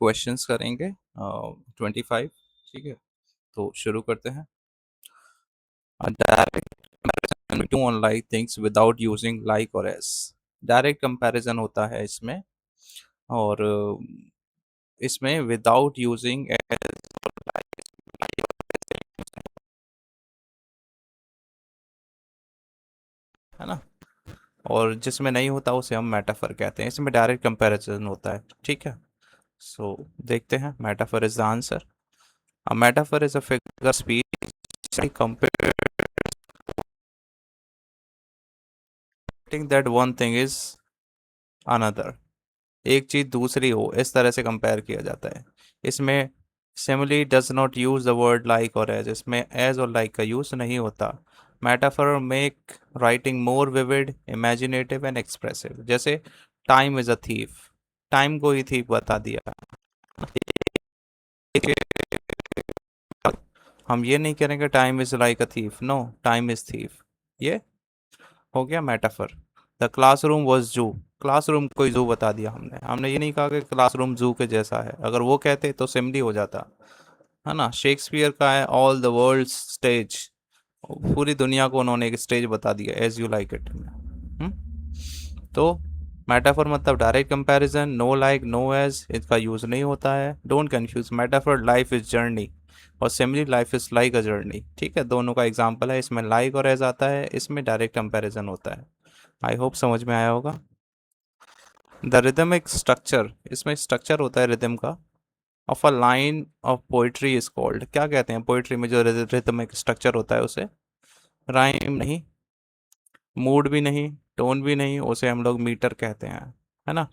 Questions करेंगे 25। ठीक है, तो शुरू करते हैं। Direct comparison two unlike things without using like or as. Direct comparison होता है इसमें, और इसमें विदाउट यूजिंग एस, है ना। और जिसमें नहीं होता उसे हम मेटाफर कहते हैं। इसमें डायरेक्ट कंपैरिजन होता है। ठीक है, सो देखते हैं। Metaphor is the answer. A metaphor is a figure of speech comparing that one thing is another। एक चीज दूसरी हो, इस तरह से कंपेयर किया जाता है। इसमें simile does not use the word like और एज। इसमें एज और लाइक का यूज नहीं होता। Metaphor make writing more vivid, imaginative and expressive. जैसे time is a thief, time को ही थीफ बता दिया। हम ये नहीं करेंगे time is like a thief, no, time is thief. ये हो गया metaphor. The classroom was zoo, classroom को जू बता दिया हमने। हमने ये नहीं कहा कि क्लासरूम जू के जैसा है। अगर वो कहते तो सिमली हो जाता, है ना। शेक्सपियर का है ऑल द वर्ल्ड स्टेज, पूरी दुनिया को उन्होंने एक स्टेज बता दिया, एज यू लाइक इट। तो मेटाफर मतलब direct comparison. No like no as, इसका यूज नहीं होता है। Don't confuse metaphor life is journey, और simile life is like a journey. ठीक है, दोनों का एग्जाम्पल है। इसमें लाइक और एज आता है, इसमें डायरेक्ट कंपैरिजन होता है। आई होप समझ में आया होगा। द रिदमिक स्ट्रक्चर, इसमें स्ट्रक्चर होता है रिदम का, of a line of poetry is called. क्या कहते हैं पोइट्री में जो रिदमिक स्ट्रक्चर होता है उसे? राइम नहीं, मूड भी नहीं, टोन भी नहीं, उसे हम लोग मीटर कहते हैं, है ना।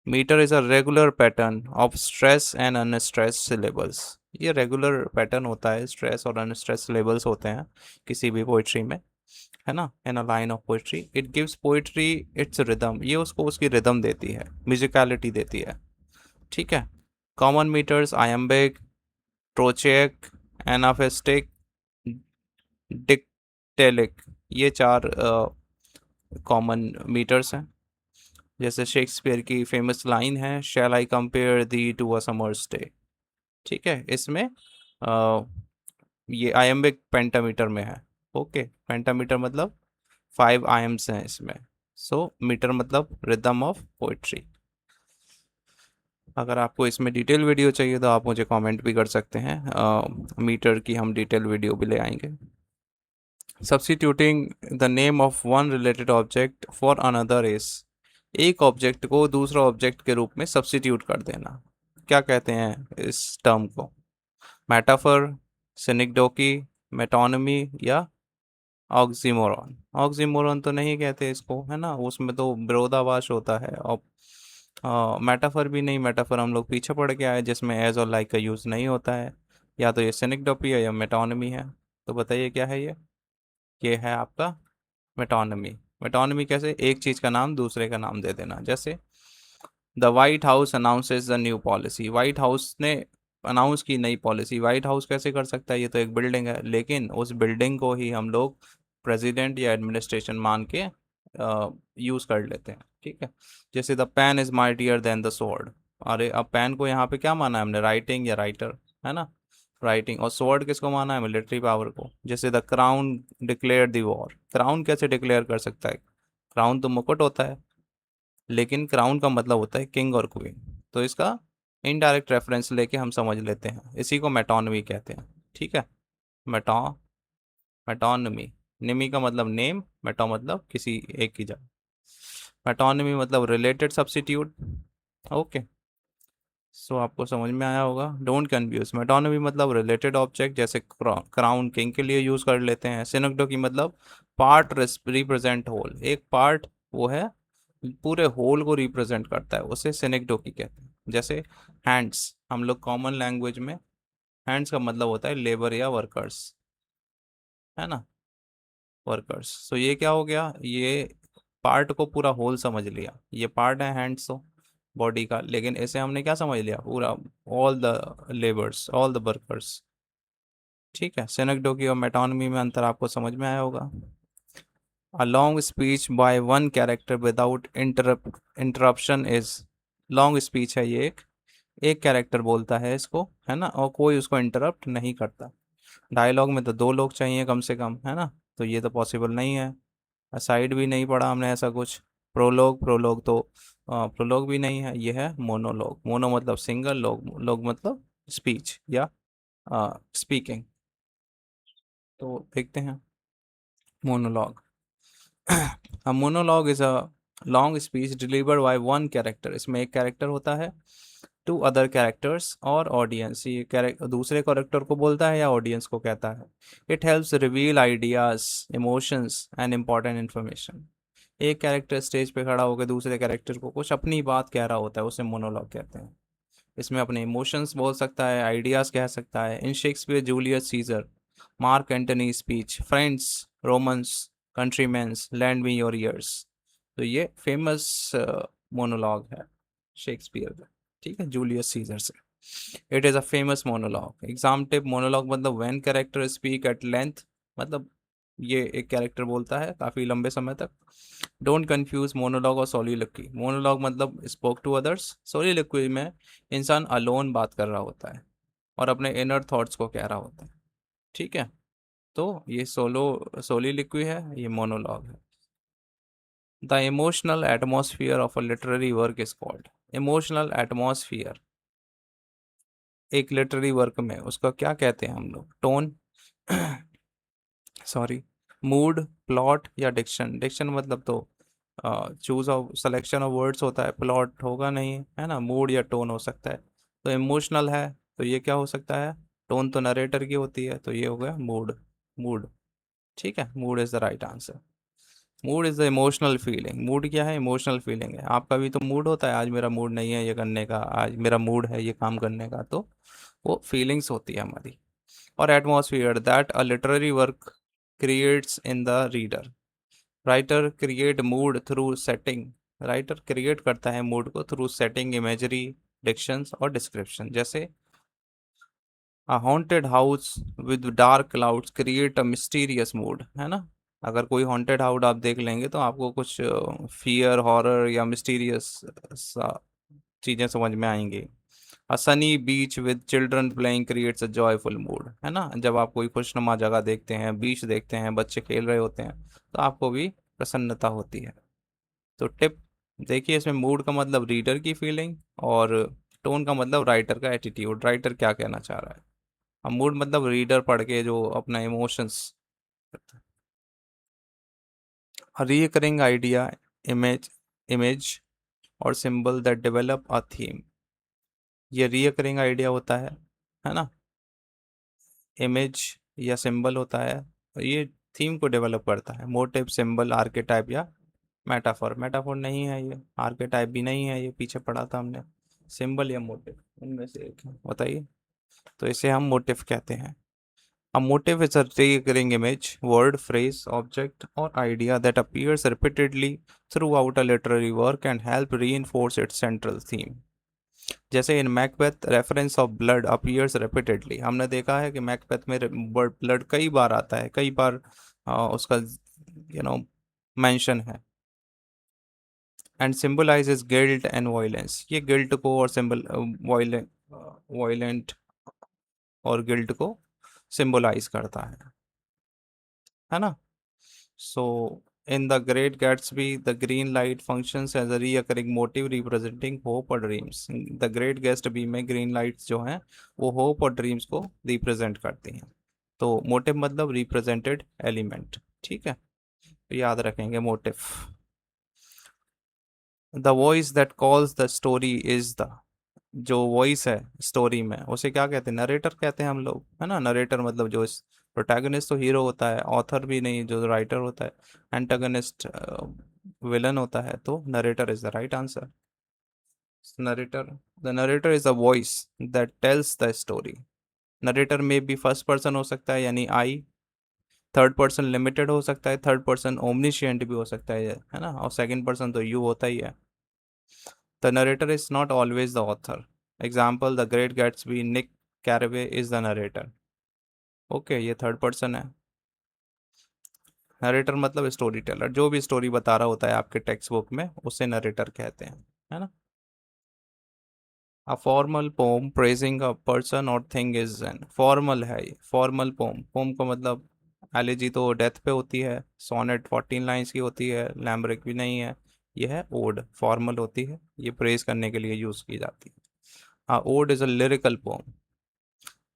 Metre is a regular pattern of stress and unstress syllables. ये रेगुलर पैटर्न होता है, स्ट्रेस और अनस्ट्रेस सिलेबल्स होते हैं किसी भी पोइट्री में, है ना। In a line of poetry it gives poetry its rhythm, ये उसको उसकी रिदम देती है, म्यूजिकलिटी देती है। ठीक है। कॉमन मीटर्स आयम्बिक, ट्रोचेक, एनाफेस्टिक, डिक्टेलिक, ये चार कॉमन मीटर्स हैं। जैसे शेक्सपियर की फेमस लाइन है, shall I compare thee to a summer's day. ठीक है, इसमें ये आयम्बिक पेंटामीटर में है। ओके, पेंटामीटर मतलब 5 आयम्स हैं इसमें। सो मीटर मतलब रिदम ऑफ पोइट्री। अगर आपको इसमें डिटेल वीडियो चाहिए तो आप मुझे कमेंट भी कर सकते हैं, मीटर की हम डिटेल वीडियो भी ले आएंगे। Substituting the name of one related object for another is, एक ऑब्जेक्ट को दूसरा ऑब्जेक्ट के रूप में सब्स्टिट्यूट कर देना। क्या कहते हैं इस टर्म को? मेटाफर, सिनिकडोकी, मेटोनमी, या ऑक्सीमोरॉन। ऑक्सीमोरॉन तो नहीं कहते इसको, है ना, उसमें तो विरोधाभास होता है। और मेटाफर भी नहीं, मेटाफर हम लोग पीछे पड़ के आए जिसमें एज और लाइक का यूज़ नहीं होता है। या तो ये सिनिकडोपी है या मेटोनमी है। तो बताइए क्या है ये है आपका मेटोनमी। मेटोनमी कैसे? एक चीज़ का नाम दूसरे का नाम दे देना। जैसे the white house announces the new policy, white house ने अनाउंस की नई पॉलिसी। वाइट हाउस कैसे कर सकता है? ये तो एक बिल्डिंग है, लेकिन उस बिल्डिंग को ही हम लोग प्रेसिडेंट या एडमिनिस्ट्रेशन मान के यूज़ कर लेते हैं। ठीक है। जैसे the pen is mightier than the sword. अरे अब पेन को यहाँ पे क्या माना है हमने? राइटिंग या राइटर, है ना। राइटिंग। और स्वॉर्ड किसको माना है? मिलिट्री पावर को। जैसे the crown declare the war, crown कैसे डिक्लेयर कर सकता है? क्राउन तो मुकुट होता है, लेकिन क्राउन का मतलब होता है किंग और क्वीन। तो इसका इनडायरेक्ट रेफरेंस लेके हम समझ लेते हैं, इसी को मेटोनमी कहते हैं। ठीक है। मेटो मेटोनमी, निमी का मतलब नेम, मेटो मतलब किसी एक की जगह। मेटोनमी मतलब रिलेटेड सब्स्टिट्यूट। ओके, सो आपको समझ में आया होगा। डोंट कंफ्यूज, मेटोनमी मतलब रिलेटेड ऑब्जेक्ट, जैसे क्राउन किंग के लिए यूज कर लेते हैं। सिनोक्टो की मतलब पार्ट रिप्रेजेंट होल, एक पार्ट वो है पूरे होल को रिप्रेजेंट करता है, उसे सिनेक्डोकी कहते हैं। जैसे हैंड्स, हम लोग कॉमन लैंग्वेज में हैंड्स का मतलब होता है लेबर या वर्कर्स, है ना, वर्कर्स। सो ये क्या हो गया? ये पार्ट को पूरा होल समझ लिया, ये पार्ट है हैंड्स तो बॉडी का, लेकिन इसे हमने क्या समझ लिया? पूरा all the labours, all the workers. ठीक है, सिनेक्डोकी और मेटोनमी में अंतर आपको समझ में आया होगा। A long speech by one character without interruption is, long speech है ये एक, एक कैरेक्टर बोलता है इसको, है ना, और कोई उसको इंटरप्ट नहीं करता। डायलॉग में तो दो लोग चाहिए कम से कम, है ना, तो ये तो पॉसिबल नहीं है। साइड भी नहीं पढ़ा हमने ऐसा कुछ। प्रोलोग, प्रोलोग तो प्रोलोग भी नहीं है, ये है मोनोलॉग। मोनो मतलब सिंगल, लोग मतलब स्पीच या स्पीकिंग। तो देखते हैं monologue. A monologue is a long speech delivered by one character। इसमें एक कैरेक्टर होता है, टू अदर कैरेक्टर्स और ऑडियंस। ये कैरेक्टर दूसरे कैरेक्टर को बोलता है या ऑडियंस को कहता है। It helps reveal ideas, emotions and important information. एक कैरेक्टर स्टेज पे खड़ा होकर दूसरे कैरेक्टर को कुछ अपनी बात कह रहा होता है, उसे मोनोलॉग कहते हैं। इसमें अपने इमोशंस बोल सकता है, आइडियाज कह सकता है। In Shakespeare, Julius Caesar, Mark Antony speech, friends, Romans, countrymens, lend me your ears. तो ये फेमस मोनोलॉग है शेक्सपियर का, ठीक है, जूलियस सीजर से। It is a famous monologue. Exam tip: monologue मतलब when character speak at length, मतलब ये एक कैरेक्टर बोलता है काफ़ी लंबे समय तक। डोंट कंफ्यूज मोनोलॉग और सोलिलोक्वी। मोनोलॉग मतलब स्पोक टू अदर्स, सोलिलोक्वी में इंसान अलोन बात कर रहा होता है और अपने इनर थॉट्स को कह रहा होता है, ठीक है। तो ये सोलिलोक्वी है, ये मोनोलॉग है। The emotional atmosphere of a literary work is called. Emotional atmosphere एक लिटरेरी वर्क में उसका क्या कहते हैं हम लोग? टोन, सॉरी, मूड, प्लॉट या डिक्शन। डिक्शन मतलब तो choose of selection of words होता है, प्लॉट होगा नहीं, है ना। मूड या टोन हो सकता है। तो इमोशनल है तो ये क्या हो सकता है? टोन तो नरेटर की होती है, तो ये हो गया मूड। मूड, ठीक है, mood is the right answer. Mood is the emotional feeling. Mood क्या है? इमोशनल फीलिंग है। आपका भी तो मूड होता है, आज मेरा मूड नहीं है ये करने का, आज मेरा मूड है ये काम करने का, तो वो फीलिंग्स होती है हमारी। और atmosphere that a literary work creates in the reader. Writer create mood through setting. Writer create करता है मूड को थ्रू सेटिंग, इमेजरी, डिक्शंस और डिस्क्रिप्शन। जैसे अ haunted house with dark clouds create a mysterious mood, है ना। अगर कोई हॉन्टेड हाउस आप देख लेंगे तो आपको कुछ फियर, हॉरर या मिस्टीरियस सा चीज़ें समझ में आएंगी। A sunny beach with children playing creates a joyful mood, है ना। जब आप कोई खुशनुमा जगह देखते हैं, बीच देखते हैं, बच्चे खेल रहे होते हैं, तो आपको भी प्रसन्नता होती है। तो टिप देखिए, इसमें मूड का मतलब रीडर की फीलिंग और टोन का मतलब राइटर का एटीट्यूड, राइटर क्या कहना चाह रहा है। अब मूड मतलब रीडर पढ़ के जो अपना emotions. Recurring idea, image, image और symbol that develop a theme. ये रिकरिंग आइडिया होता है ना। इमेज या सिंबल होता है, और ये थीम को डेवलप करता है। मोटिव, सिंबल, आर्केटाइप या मेटाफोर। मेटाफोर नहीं है ये, आर्केटाइप भी नहीं है, ये पीछे पढ़ा था हमने। सिंबल या मोटिव, उनमें से एक है, बताइए। तो इसे हम मोटिव कहते हैं। A motive is a recurring image, word, phrase, object, or idea that appears repeatedly throughout a literary work and help reinforce its central theme। जैसे इन Macbeth reference of blood appears repeatedly. हमने देखा है कि Macbeth में blood कई बार आता है, कई बार उसका मेंशन है। And symbolizes guilt and violence. ये गिल्ट को और सिंबल वायलेंट और गिल्ट को सिंबलाइज करता है ना। So, in The Great Gatsby, the green light functions as a recurring motive representing hope or dreams। The Great Gatsby में green lights जो हैं वो hope और dreams को represent करती हैं। तो motive मतलब represented element, ठीक है, तो याद रखेंगे motive। The voice that calls the story is the, जो वॉइस है स्टोरी में उसे क्या कहते हैं? नरेटर कहते हैं हम लोग, है ना। नरेटर मतलब जो प्रोटैगनिस्ट तो हीरो होता है, ऑथर भी नहीं, जो राइटर होता है। एंटागनिस्ट विलन होता है, तो narrator is the right answer. Narrator, the narrator is a voice that tells the story. Narrator में भी फर्स्ट पर्सन हो सकता है यानी आई, थर्ड पर्सन लिमिटेड हो सकता है, थर्ड पर्सन ओमनिशिएंट भी हो सकता है ना, और सेकंड पर्सन तो यू होता ही है। The narrator is not always the author. Example: The Great Gatsby, Nick Carraway is the narrator। Okay, ये थर्ड पर्सन है। नरेटर मतलब स्टोरी टेलर, जो भी स्टोरी बता रहा होता है आपके टेक्स्ट बुक में, उसे नरेटर कहते हैं, है ना। A formal poem praising a person or thing is an formal है ये, फॉर्मल पोम। पोम का मतलब एलिजी तो डेथ पे होती है, सोनेट 14 लाइन्स की होती है, लैम्ब्रिक भी नहीं है। ये है ओड, फॉर्मल होती है, ये प्रेज करने के लिए यूज की जाती है। Ode is a lyrical poem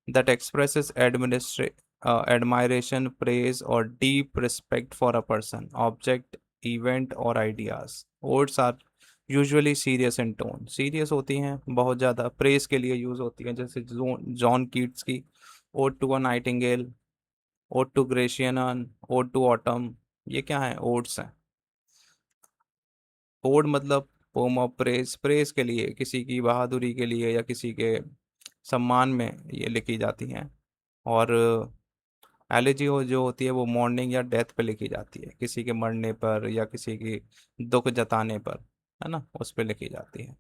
that expresses admiration, praise, or deep respect for a person, object, event, or ideas. Odes are usually serious in tone. Serious होती हैं बहुत ज़्यादा, praise के लिए यूज होती हैं, जैसे जॉन कीट्स की Ode to a Nightingale, Ode to Gratian, Ode to Autumn। ये क्या है? ओड्स हैं। ओड मतलब पोम ऑफ प्रेज, प्रेज के लिए, किसी की बहादुरी के लिए या किसी के सम्मान में ये लिखी जाती हैं। और एलिजी हो जो होती है वो मॉर्निंग या डेथ पे लिखी जाती है, किसी के मरने पर या किसी की दुख जताने पर, है ना, उस पे लिखी जाती है।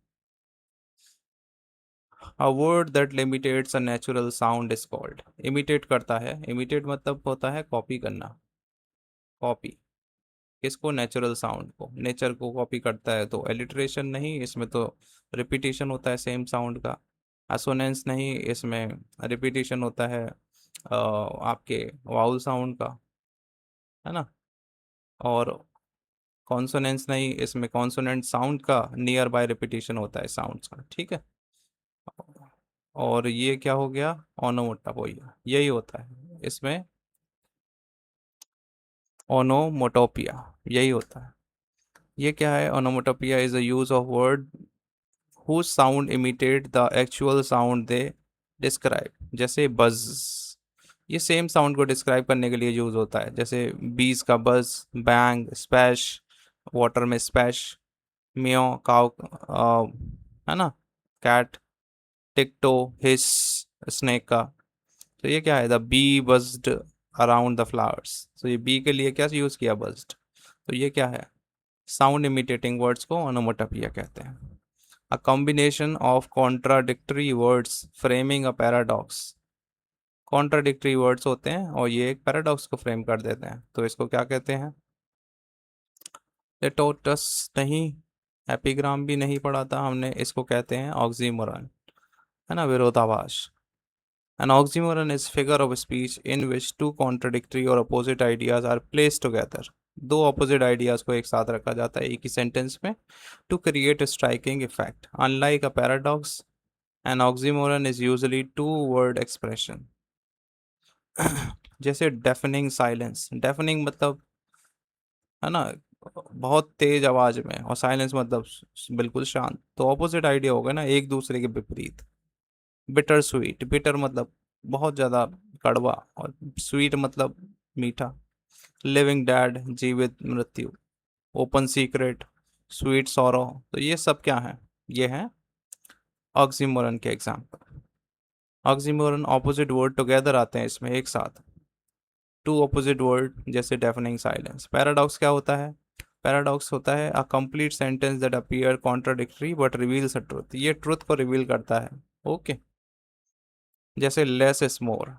A word that imitates a natural sound is called, imitate करता है, इमिटेट मतलब होता है कॉपी करना। कॉपी किसको? नेचुरल साउंड को, नेचर को कॉपी करता है तो एलिट्रेशन नहीं, इसमें तो रिपीटिशन होता है सेम साउंड का। असोनेंस नहीं, इसमें रिपीटिशन होता है आपके वाउल साउंड का, है ना। और कॉन्सोनेंस नहीं, इसमें कॉन्सोनेंट साउंड का नियर बाय रिपीटिशन होता है साउंड्स का, ठीक है। और ये क्या हो गया? ओनोमोटोपोइया, यही होता है इसमें, ओनोमोटोपिया, यही होता है। ये क्या है? Onomatopoeia is a use of word whose sound imitate the actual sound they describe, जैसे बज, ये सेम साउंड को डिस्क्राइब करने के लिए यूज होता है, जैसे बीज का बज, बैंग, स्पैश, वाटर में स्पैश, मियो काउ, है ना, कैट, टिकटो, हिस, स्नेक का। तो ये क्या है? The bee buzzed around the flowers, तो ये बी के लिए क्या यूज किया? बज्ड। तो ये क्या है? साउंड इमिटेटिंग वर्ड्स को ओनोमोटोपिया कहते हैं। A combination of contradictory words framing a paradox, contradictory words होते हैं और ये एक पैराडॉक्स को फ्रेम कर देते हैं, तो इसको क्या कहते हैं? लेटोटस नहीं, एपिग्राम भी नहीं पढ़ा था हमने, इसको कहते हैं ऑक्सीमोरन, है ना, विरोधाभास। An oxymoron is figure of speech in which two contradictory or opposite ideas are placed together. दो opposite ideas को एक साथ रखा जाता है एक ही sentence में to create a striking effect. Unlike a paradox, an oxymoron is usually two-word expression. जैसे deafening silence, deafening मतलब, है ना, बहुत तेज आवाज में, और साइलेंस मतलब बिल्कुल शांत, तो ऑपोजिट आइडिया होगा ना, एक दूसरे के विपरीत। बिटर स्वीट, बिटर मतलब बहुत ज्यादा कड़वा, और स्वीट मतलब मीठा। लिविंग डैड, जीवित मृत्यु। Open secret, sweet sorrow. तो ये सब क्या है? ये है ऑक्सीमोरन के example. Oxymoron opposite word together आते हैं इसमें एक साथ, टू ऑपोजिट वर्ड, जैसे डेफनिंग साइलेंस। पैराडॉक्स क्या होता है? पैराडॉक्स होता है a complete sentence that appear contradictory but reveals a truth, ये ट्रुथ को रिवील करता है। ओके, जैसे लेस इज मोर,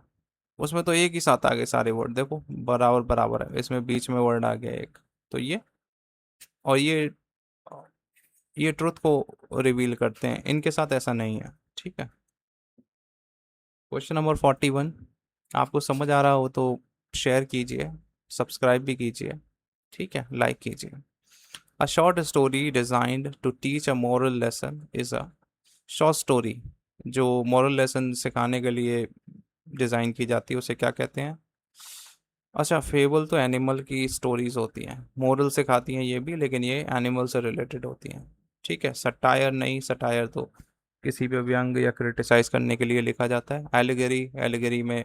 उसमें तो एक ही साथ आ गए सारे वर्ड, देखो बराबर बराबर है, इसमें बीच में वर्ड आ गया एक, तो ये, और ये ट्रुथ को रिवील करते हैं, इनके साथ ऐसा नहीं है, ठीक है। क्वेश्चन नंबर 41, आपको समझ आ रहा हो तो शेयर कीजिए, सब्सक्राइब भी कीजिए, ठीक है, लाइक कीजिए। A short story designed to teach a moral lesson is a short story, जो मोरल लेसन सिखाने के लिए डिजाइन की जाती है उसे क्या कहते हैं? अच्छा, फेबल तो एनिमल की स्टोरीज होती हैं, मोरल सिखाती हैं ये भी, लेकिन ये एनिमल से रिलेटेड होती हैं, ठीक है। सटायर नहीं, सटायर तो किसी भी व्यंग या क्रिटिसाइज करने के लिए लिखा जाता है। एलिगरी, एलिगरी में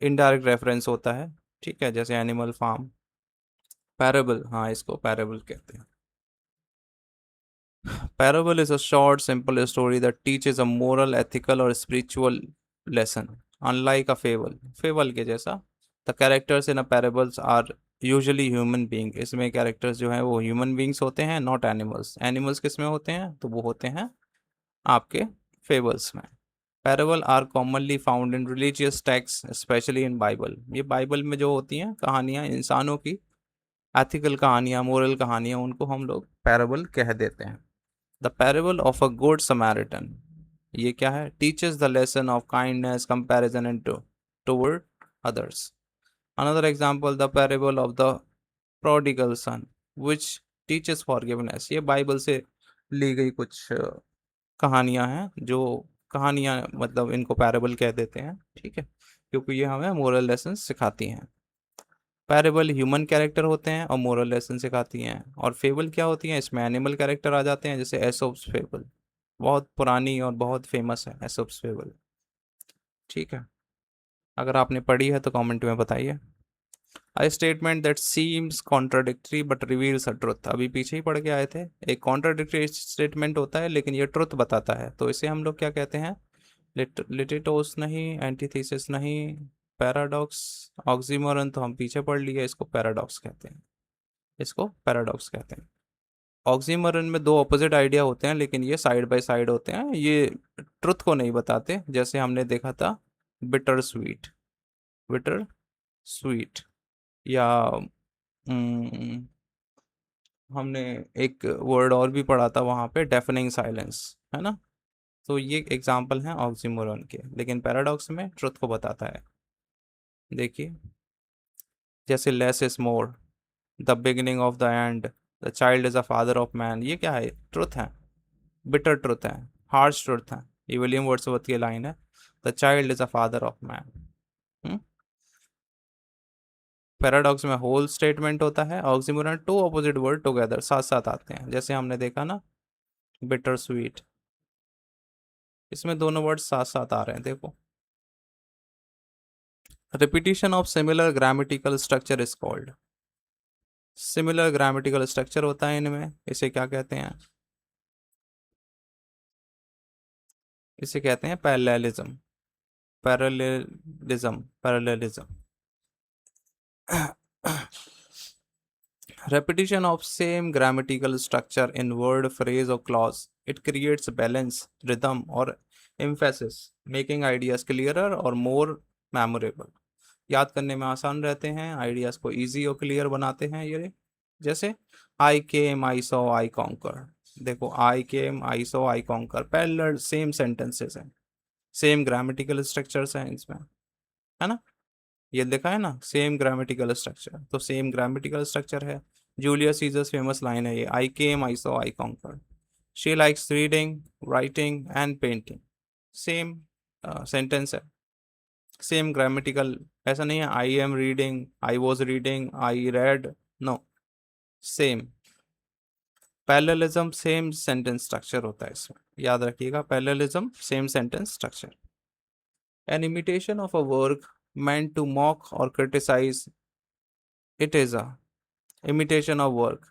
इनडायरेक्ट रेफरेंस होता है, ठीक है, जैसे एनिमल फार्म। पैराबल, हाँ, इसको पैराबल कहते हैं। Parable is a short, simple story that teaches a moral, ethical, or spiritual lesson. Unlike a fable, fable के जैसा, the characters in a parables are usually human being. इसमें characters जो हैं वो human beings होते हैं, not animals. Animals किस में होते हैं? तो वो होते हैं आपके fables में। Parable are commonly found in religious texts, especially in Bible. ये बाइबल में जो होती हैं कहानियाँ इंसानों की, एथिकल कहानियाँ, मोरल कहानियाँ, उनको हम लोग पैराबल कह देते हैं। The parable of a good Samaritan, ये क्या है? Teaches the lesson of kindness comparison and toward others. Another example, the parable of the prodigal sun which teaches forgiveness. ये बाइबल से ली गई कुछ कहानियां हैं, जो कहानियां मतलब इनको पैरेबल कह देते हैं, ठीक है, क्योंकि ये हमें मोरल लेसन सिखाती हैं। पैरेबल ह्यूमन कैरेक्टर होते हैं और मोरल लेसन सिखाती हैं। और फेबल क्या होती हैं? इसमें एनिमल कैरेक्टर आ जाते हैं, जैसे एसोप्स फेबल, बहुत पुरानी और बहुत फेमस है एसोप्स फेबल, ठीक है। अगर आपने पढ़ी है तो कमेंट में बताइए। A statement that seems contradictory but reveals a truth, अभी पीछे ही पढ़ के आए थे। एक कॉन्ट्राडिक्टरी स्टेटमेंट होता है लेकिन ये ट्रुथ बताता है, तो इसे हम लोग क्या कहते हैं? लिटिटोस नहीं, एंटीथेसिस नहीं, पैराडॉक्स। ऑक्सीमोरन तो हम पीछे पढ़ लिए, इसको पैराडॉक्स कहते हैं, इसको पैराडॉक्स कहते हैं। ऑक्सीमोरन में दो ऑपोजिट आइडिया होते हैं लेकिन ये साइड बाय साइड होते हैं, ये ट्रुथ को नहीं बताते, जैसे हमने देखा था बिटर स्वीट, बिटर स्वीट, या हमने एक वर्ड और भी पढ़ा था वहां पे, डेफनिंग साइलेंस, है ना। तो ये एग्जाम्पल हैं ऑक्सीमोरन के, लेकिन पैराडॉक्स में ट्रुथ को बताता है। देखिए, जैसे less is more, the beginning of the end, the child is a father of man, ये क्या है? ट्रुथ है, बिटर ट्रुथ है, हार्श ट्रुथ है। ये विलियम वर्ड्सवर्थ की लाइन है, the child is a father of man. Paradox में होल स्टेटमेंट होता है, oxymoron two opposite word together, साथ साथ आते हैं, जैसे हमने देखा ना बिटर स्वीट, इसमें दोनों वर्ड साथ साथ आ रहे हैं, देखो। Repetition of similar grammatical structure is called, similar grammatical structure होता है इनमें, इसे क्या कहते हैं? इसे कहते हैं parallelism, parallelism, parallelism. Repetition of same grammatical structure in word, phrase, or clause. It creates balance, rhythm, or emphasis, making ideas clearer or more memorable. याद करने में आसान रहते हैं, आइडियाज को इजी और क्लियर बनाते हैं ये। जैसे आई came, I saw, I conquer. देखो, I came, I saw, I conquer, parallel same sentences हैं, सेम ग्रामेटिकल स्ट्रक्चर्स हैं इसमें, है ना। ये लिखा है ना सेम ग्रामेटिकल स्ट्रक्चर, तो सेम ग्रामेटिकल स्ट्रक्चर है। जूलियस सीजर्स फेमस लाइन है ये, I came, I saw, I conquer. She likes reading, writing and painting, same sentence है, सेम ग्रामेटिकल। ऐसा नहीं है I am reading, I was reading, I read, no, same. Parallelism same sentence structure होता है इसमें, याद रखिएगा, parallelism same sentence structure. An imitation of a work meant to mock or criticize, it is a imitation of work।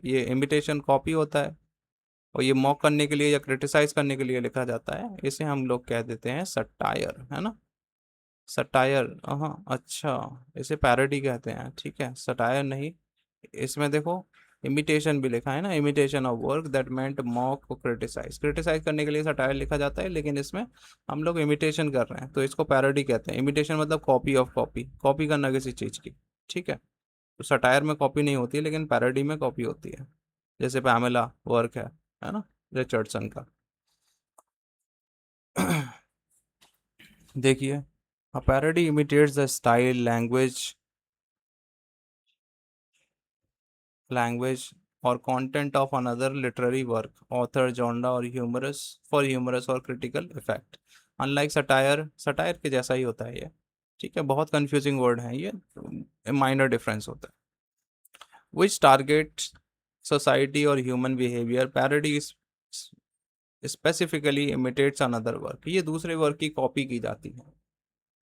ये imitation copy होता है, और ये मॉक करने के लिए या क्रिटिसाइज करने के लिए लिखा जाता है, इसे हम लोग कह देते हैं सटायर, है ना। सटायर, हाँ अच्छा, इसे पैरोडी कहते हैं, ठीक है, सटायर नहीं। इसमें देखो इमिटेशन भी लिखा है ना, imitation of work that meant mock को क्रिटिसाइज, क्रिटिसाइज करने के लिए सटायर लिखा जाता है, लेकिन इसमें हम लोग इमिटेशन कर रहे हैं तो इसको पैरोडी कहते हैं। इमिटेशन मतलब कॉपी ऑफ कॉपी, कॉपी करना किसी चीज की, ठीक है। तो सटायर में कॉपी नहीं होती है लेकिन पैरोडी में कॉपी होती है, जैसे पैमेला वर्क है ना, रिचर्डसन का। देखिए, a parody imitates the style, language or content of another literary work, author, genre or humorous or critical effect। Unlike satire, satire के जैसा ही होता है ये, ठीक है, बहुत कंफ्यूजिंग वर्ड है ये, माइनर डिफरेंस होता है। Which targets society or human behavior, parody is specifically imitates another work, ये दूसरे वर्क की कॉपी की जाती है,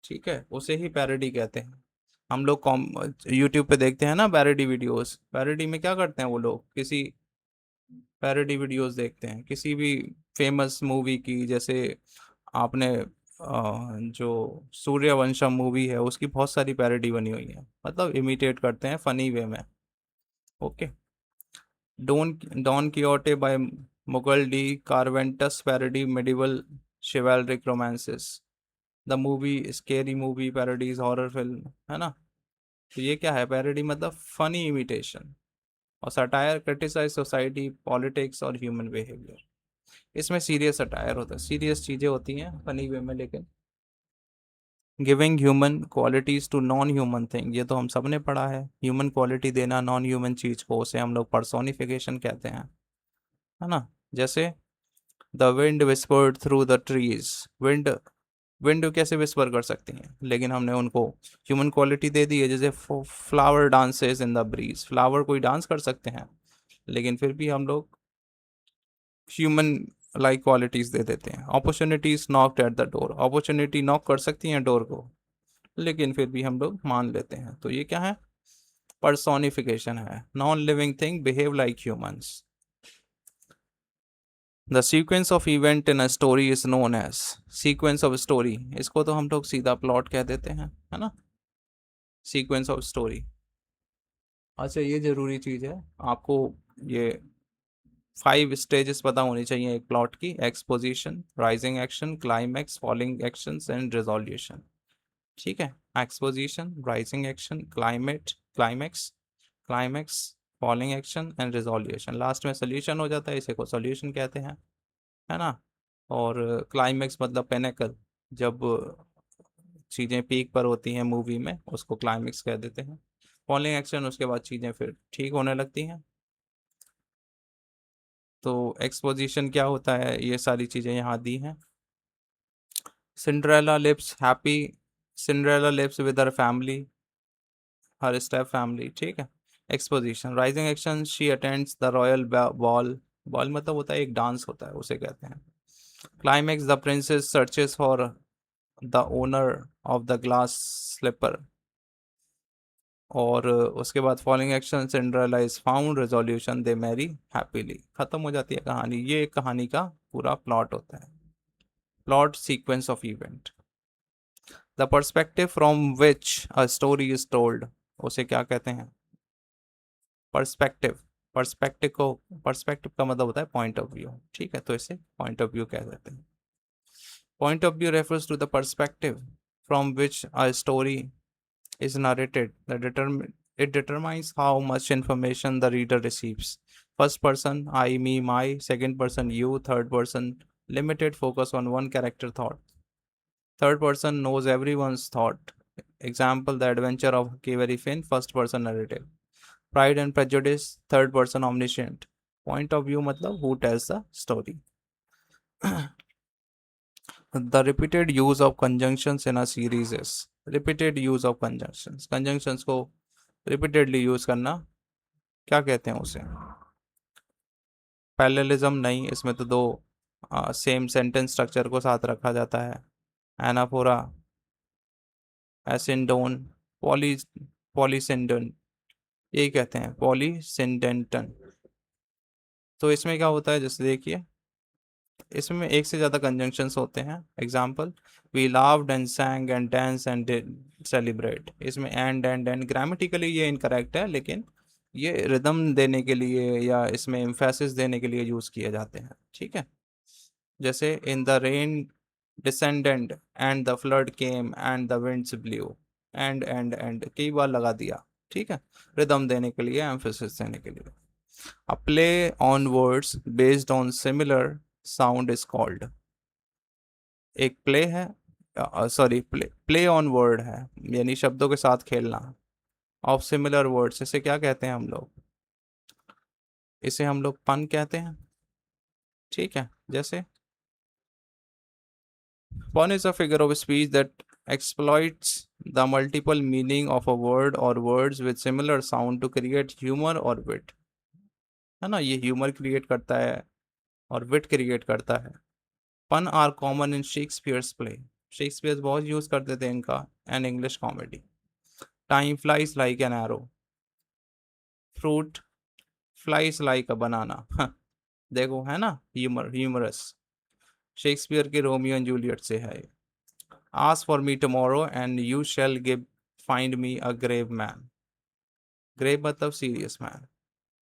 ठीक है, उसे ही पैरोडी कहते हैं। हम लोग कॉम यूट्यूब पे देखते हैं ना पैरोडी वीडियोस, पैरोडी में क्या करते हैं वो लोग, किसी पैरोडी वीडियोस देखते हैं किसी भी फेमस मूवी की, जैसे आपने जो सूर्यवंशम मूवी है उसकी बहुत सारी पैरोडी बनी हुई है, मतलब इमिटेट करते हैं फनी वे में। Okay, Don Don Quixote by Miguel de Cervantes parody medieval chivalric romances। The movie scary movie parodies horror film, है ना। तो ये क्या है? पैरोडी मतलब फनी इमिटेशन, और सटायर क्रिटिसाइज सोसाइटी, पॉलिटिक्स और ह्यूमन बिहेवियर। इसमें सीरियस सटायर होता है, सीरियस चीजें होती हैं फनी वे में, लेकिन giving human qualities to non human thing, ये तो हम सब ने पढ़ा है। ह्यूमन क्वालिटी देना नॉन ह्यूमन चीज को, उसे हम लोग पर्सोनिफिकेशन कहते हैं, है ना। जैसे the wind whispered through the trees, wind, wind कैसे विस्पर कर सकती हैं, लेकिन हमने उनको ह्यूमन क्वालिटी दे दी है। जैसे flower dances in the breeze, flower कोई डांस कर सकते हैं, लेकिन फिर भी हम लोग ह्यूमन लाइक क्वालिटीज दे देते हैं। Opportunities knocked at the door, opportunity knock कर सकती हैं डोर को, लेकिन फिर भी हम लोग मान लेते हैं। तो ये क्या है, पर्सोनिफिकेशन है। Non living thing behave like humans. The sequence of event in a story is known as, sequence of story, इसको तो हम लोग सीधा प्लॉट कह देते हैं, है ना, सीक्वेंस ऑफ स्टोरी। अच्छा, ये जरूरी चीज है आपको, ये 5 स्टेजेस पता होनी चाहिए एक प्लॉट की: exposition, rising action, climax, falling actions and resolution. ठीक है, exposition, rising action, climax, climax, falling action and resolution, last में सोल्यूशन हो जाता है, इसे को सोल्यूशन कहते हैं, है ना। और क्लाइमैक्स मतलब पेनेकल, जब चीज़ें पीक पर होती हैं मूवी में, उसको क्लाइमैक्स कह देते हैं। फॉलिंग एक्शन, उसके बाद चीज़ें फिर ठीक होने लगती हैं। तो एक्सपोजिशन क्या होता है, ये सारी चीज़ें यहाँ दी हैं। Cinderella lives happy, Cinderella lives with her family, her step family, ठीक है। Exposition, rising action, she attends the royal ball, ball मतलब होता है एक डांस होता है, उसे कहते हैं। Climax, the princess searches for the owner of the glass slipper. और उसके बाद following action, Cinderella is found, resolution, they marry happily, खत्म हो जाती है कहानी। ये एक कहानी का पूरा प्लॉट होता है, plot sequence of event. The perspective from which a story is told, उसे क्या कहते हैं, पर्सपेक्टिव। पर्सपेक्टिव को, पर्सपेक्टिव का मतलब होता है पॉइंट ऑफ व्यू, ठीक है, तो इसे पॉइंट ऑफ व्यू कह देते हैं। Point of view refers to the perspective from which a story is narrated. It determines how much information the reader receives. First person, I, me, my. Second person, you. Third person, limited focus on one character thought. Third person knows everyone's thought. Example, The Adventure of Huckleberry Finn, first person narrative. Pride and Prejudice, third person omniscient. Point of view मतलब who tells the story. The repeated use of conjunctions in a series is, repeated use of conjunctions, conjunctions को repeatedly use करना क्या कहते हैं उसे, parallelism नहीं, इसमें तो दो सेम सेंटेंस स्ट्रक्चर को साथ रखा जाता है। एनाफोरा, एसिंडोन, पॉली, पॉलीसिंडन, यही कहते हैं, पॉलीसिंडेंटन। तो इसमें क्या होता है, जैसे देखिए, इसमें एक से ज़्यादा कंजंक्शंस होते हैं। Example, we loved and sang and dance and celebrate, इसमें एंड ग्रामेटिकली ये इनकरेक्ट है, लेकिन ये रिदम देने के लिए या इसमें एम्फेसिस देने के लिए यूज़ किए जाते हैं, ठीक है। जैसे in the rain descendant and the flood came and the winds blue, and कई बार लगा दिया, ठीक है, रिदम देने के लिए, एम्फेसिस देने के लिए। A play on words based on similar sound is called, एक प्ले है, सॉरी, प्ले ऑन वर्ड है, यानी शब्दों के साथ खेलना, ऑफ सिमिलर वर्ड्स, इसे क्या कहते हैं हम लोग, इसे हम लोग पन कहते हैं, ठीक है। जैसे pun is a figure of speech that exploits the multiple meaning of a word or words with similar sound to create humor or wit, है ना, ये ह्यूमर क्रिएट करता है और विट क्रिएट करता है। Pun are common in Shakespeare's play, Shakespeare बहुत use करते थे इनका, an English comedy. Time flies like an arrow, fruit flies like a banana, देखो है ना, ह्यूमरस, शेक्सपियर के रोमियो एंड जूलियट से है। Ask for me tomorrow and you shall give find me a grave man, grave मतलब serious man,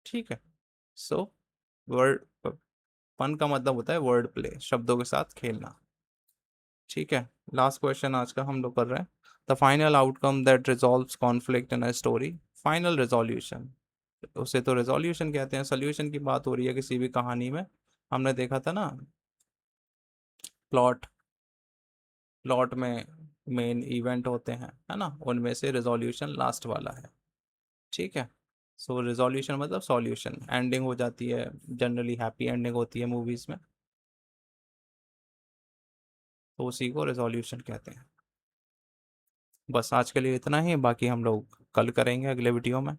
ठीक है। So word, पन का मतलब होता है वर्ड प्ले, शब्दों के साथ खेलना, ठीक है। लास्ट क्वेश्चन आज का हम लोग कर रहे हैं, the final outcome that resolves conflict in a story, final resolution. उसे तो रेजोल्यूशन कहते हैं। सोल्यूशन की बात हो रही है किसी भी कहानी में। हमने देखा था ना, प्लॉट, प्लॉट में मेन इवेंट होते हैं, है ना, उनमें से रेजोल्यूशन लास्ट वाला है। ठीक है। सो रेजोल्यूशन मतलब सॉल्यूशन, एंडिंग हो जाती है, जनरली हैप्पी एंडिंग होती है मूवीज में, तो उसी को रेजोल्यूशन कहते हैं। बस आज के लिए इतना ही, बाकी हम लोग कल करेंगे अगले वीडियो में।